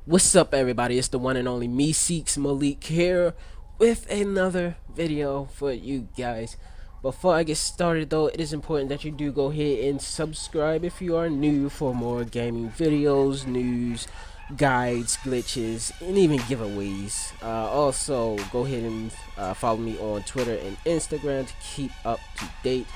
What's up, everybody? It's the one and only MeeSeeksMalik here with another video for you guys. Before I get started though, it is important that you do go ahead and subscribe if you are new for more gaming videos, news, guides, glitches, and even giveaways. Also, go ahead and follow me on Twitter and Instagram to keep up to date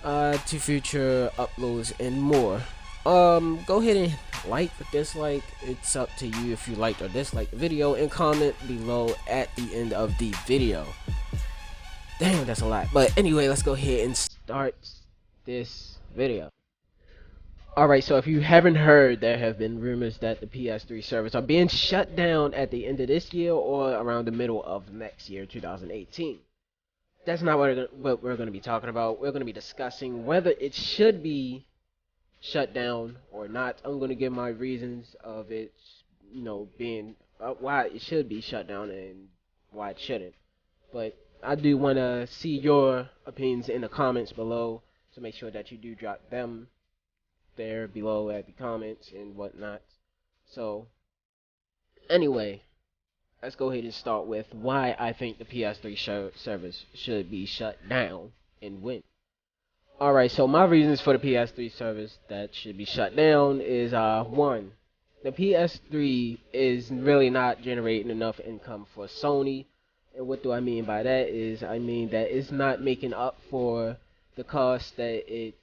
to future uploads and more. Go ahead and like or dislike. It's up to you if you liked or disliked the video, and comment below at the end of the video. Damn, that's a lot. But anyway, let's go ahead and start this video. Alright, so if you haven't heard, there have been rumors that the PS3 servers are being shut down at the end of this year or around the middle of next year, 2018. That's not what we're going to be talking about. We're going to be discussing whether it should be shut down or not. I'm going to give my reasons of it, being why it should be shut down and why it shouldn't. But I do want to see your opinions in the comments below, so make sure that you do drop them there below at the comments and whatnot. So anyway, let's go ahead and start with why I think the PS3 servers should be shut down and when. Alright, so my reasons for the PS3 servers that should be shut down is one, the PS3 is really not generating enough income for Sony. And what do I mean by that is, I mean that it's not making up for the cost that it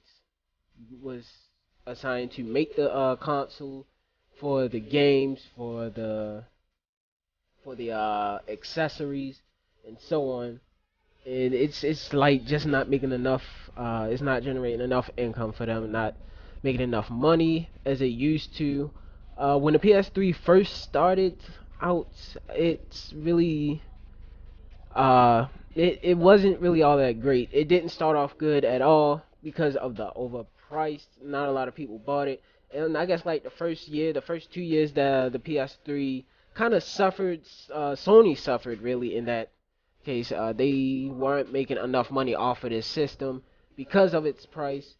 was assigned to make the console, for the games, for the accessories and so on. And it's like just not making enough. It's not generating enough income for them, not making enough money as it used to. When the PS3 first started out, it's really it wasn't really all that great. It didn't start off good at all because of the overpriced. Not a lot of people bought it, and I guess like the first 2 years, the PS3 kind of suffered. Sony suffered really in that case. They weren't making enough money off of this system because of its price.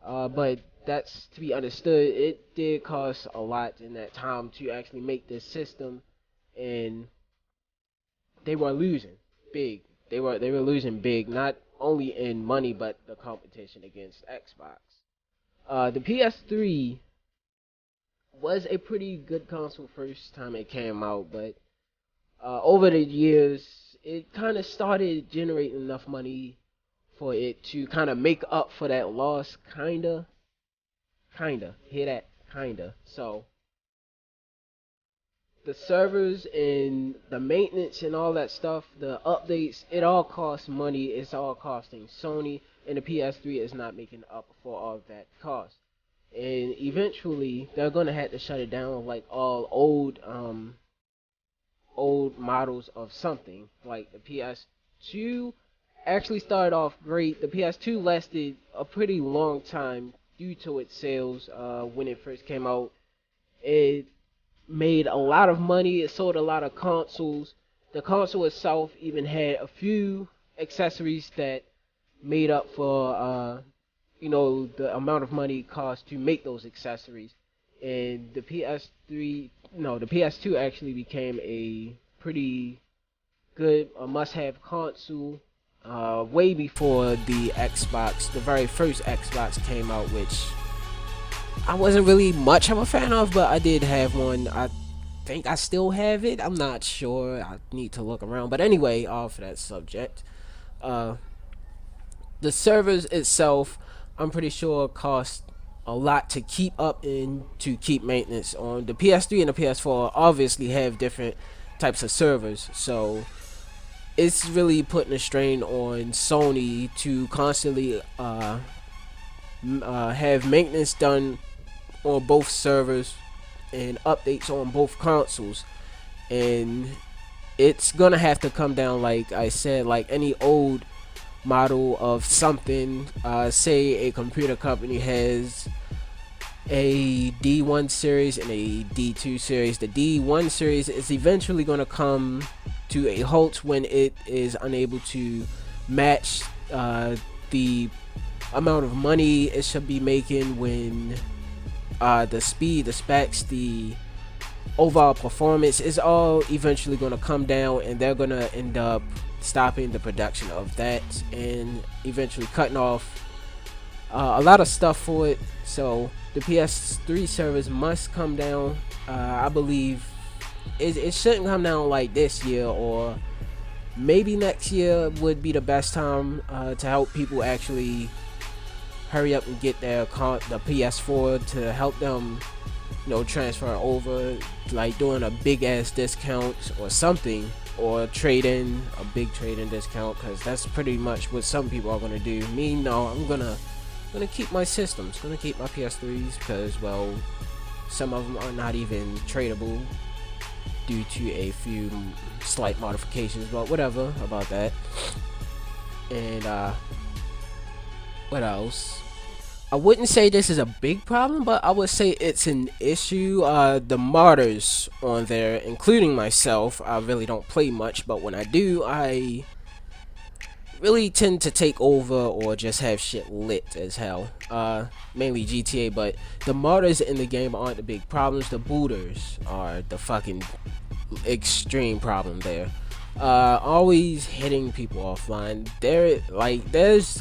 But that's to be understood. It did cost a lot in that time to actually make this system, and they were losing big. They were losing big, not only in money but the competition against Xbox. The PS3 was a pretty good console first time it came out, but over the years it kind of started generating enough money for it to kind of make up for that loss, kinda, hear that, kinda. So the servers and the maintenance and all that stuff, the updates, it all costs money. It's all costing Sony, and the PS3 is not making up for all of that cost. And eventually they're gonna have to shut it down, like all old models of something. Like the PS2 actually started off great. The PS2 lasted a pretty long time due to its sales. When it first came out, it made a lot of money. It sold a lot of consoles. The console itself even had a few accessories that made up for the amount of money it cost to make those accessories. And the PS2 actually became a pretty good, a must-have console way before the Xbox, the very first Xbox came out, which I wasn't really much of a fan of, but I did have one. I think I still have it. I'm not sure. I need to look around. But anyway, off that subject, uh, the servers itself, I'm pretty sure cost a lot to keep up and to keep maintenance on. The PS3 and the PS4 obviously have different types of servers, so it's really putting a strain on Sony to constantly have maintenance done on both servers and updates on both consoles. And it's gonna have to come down, like I said, like any old model of something. Say a computer company has a D1 series and a D2 series. The D1 series is eventually going to come to a halt when it is unable to match the amount of money it should be making, when the speed, the specs, the overall performance is all eventually going to come down, and they're going to end up stopping the production of that and eventually cutting off a lot of stuff for it. So the PS3 servers must come down. I believe it shouldn't come down like this year, or maybe next year would be the best time to help people actually hurry up and get the PS4 to help them, transfer over, like doing a big ass discount or something, or trade in a big trade in discount, because that's pretty much what some people are gonna do. Me, no, I'm gonna keep my systems, gonna keep my PS3s, because, well, some of them are not even tradable due to a few slight modifications, but whatever about that. And what else? I wouldn't say this is a big problem, but I would say it's an issue. The modders on there, including myself, I really don't play much, but when I do, I really tend to take over or just have shit lit as hell. Mainly GTA, but the modders in the game aren't the big problems. The booters are the fucking extreme problem there. Always hitting people offline.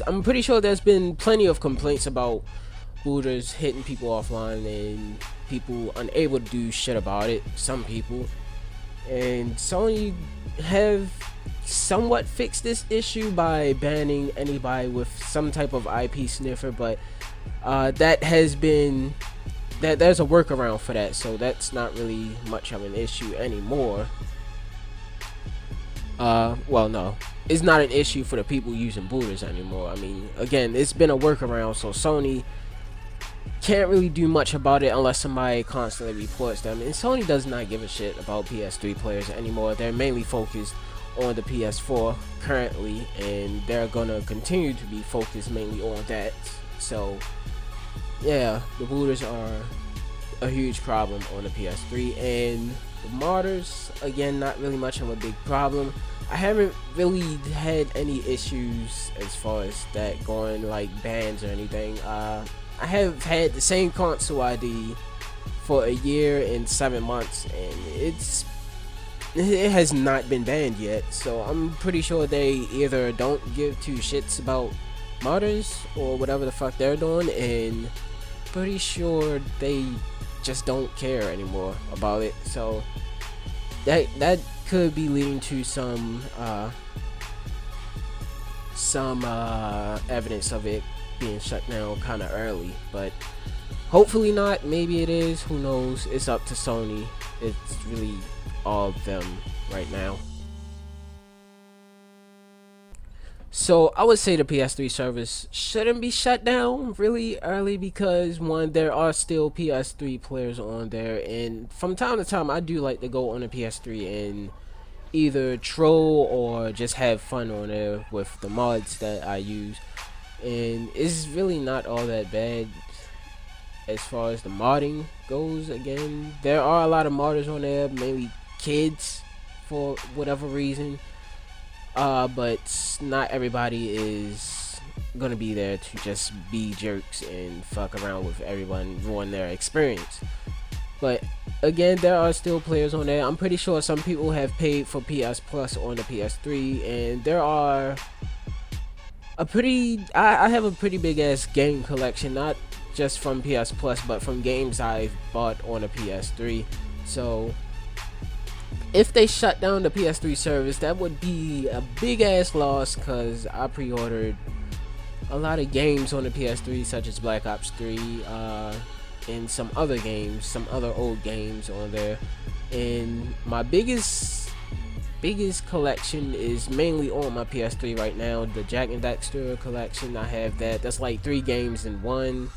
I'm pretty sure there's been plenty of complaints about booters hitting people offline and people unable to do shit about it. Some people, and Sony have somewhat fixed this issue by banning anybody with some type of IP sniffer, but that has been there's a workaround for that, so that's not really much of an issue anymore. Well, no, it's not an issue for the people using booters anymore. I mean, again, it's been a workaround, so Sony can't really do much about it unless somebody constantly reports them. And Sony does not give a shit about PS3 players anymore. They're mainly focused on the PS4 currently, and they're gonna continue to be focused mainly on that. So yeah, the booters are a huge problem on the PS3, and the modders, again, not really much of a big problem. I haven't really had any issues as far as that going, like bans or anything. I have had the same console ID for a year and 7 months, and it has not been banned yet, so I'm pretty sure they either don't give two shits about modders or whatever the fuck they're doing, and pretty sure they just don't care anymore about it. So that could be leading to some evidence of it being shut down kind of early, but hopefully not. Maybe it is, who knows. It's up to Sony. It's really all of them right now. So I would say the PS3 servers shouldn't be shut down really early, because one, there are still PS3 players on there, and from time to time I do like to go on the PS3 and either troll or just have fun on there with the mods that I use, and it's really not all that bad as far as the modding goes. Again, there are a lot of modders on there, mainly kids for whatever reason. But not everybody is gonna be there to just be jerks and fuck around with everyone, ruin their experience. But again, there are still players on there. I'm pretty sure some people have paid for PS Plus on the PS3, and there are I have a pretty big ass game collection, not just from PS Plus, but from games I've bought on the PS3. So if they shut down the PS3 service, that would be a big ass loss, because I pre-ordered a lot of games on the PS3, such as Black Ops 3 and some other games, some other old games on there. And my biggest collection is mainly on my PS3 right now. The Jack and Daxter collection, I have that. That's like 3 games in one.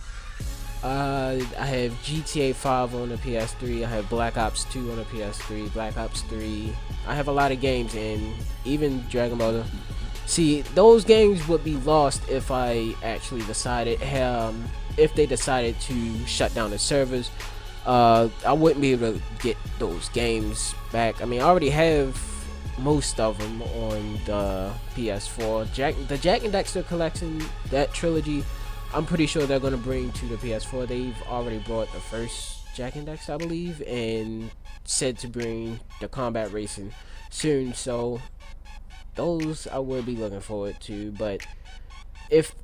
I have GTA 5 on the PS3. I have Black Ops 2 on the PS3. Black Ops 3. I have a lot of games, and even Dragon Ball. See, those games would be lost if I actually decided, if they decided to shut down the servers. I wouldn't be able to get those games back. I mean, I already have most of them on the PS4. The Jack and Daxter collection, that trilogy, I'm pretty sure they're gonna bring to the PS4. They've already brought the first Jack Index, I believe, and said to bring the combat racing soon. So those I will be looking forward to. But if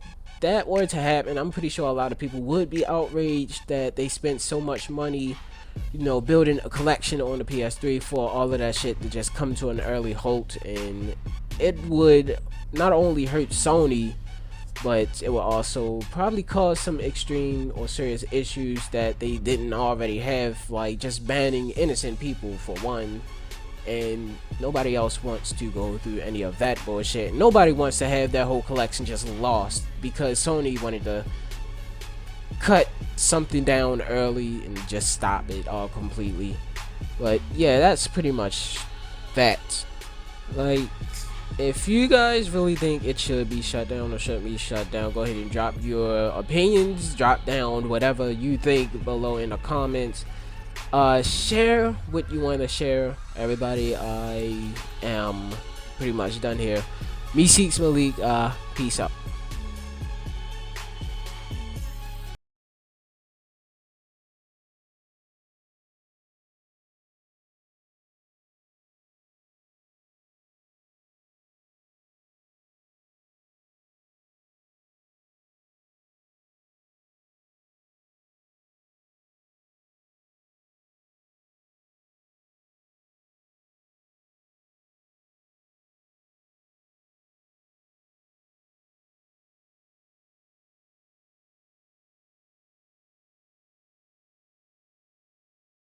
that were to happen, I'm pretty sure a lot of people would be outraged that they spent so much money, you know, building a collection on the PS3 for all of that shit to just come to an early halt. And it would not only hurt Sony, but it will also probably cause some extreme or serious issues that they didn't already have, like just banning innocent people for one. And nobody else wants to go through any of that bullshit. Nobody wants to have their whole collection just lost because Sony wanted to cut something down early and just stop it all completely. But yeah, that's pretty much that. Like, if you guys really think it should be shut down or shouldn't be shut down, go ahead and drop your opinions, drop down whatever you think below in the comments. Share what you want to share, everybody. I am pretty much done here. MeeSeeksMalik, peace out.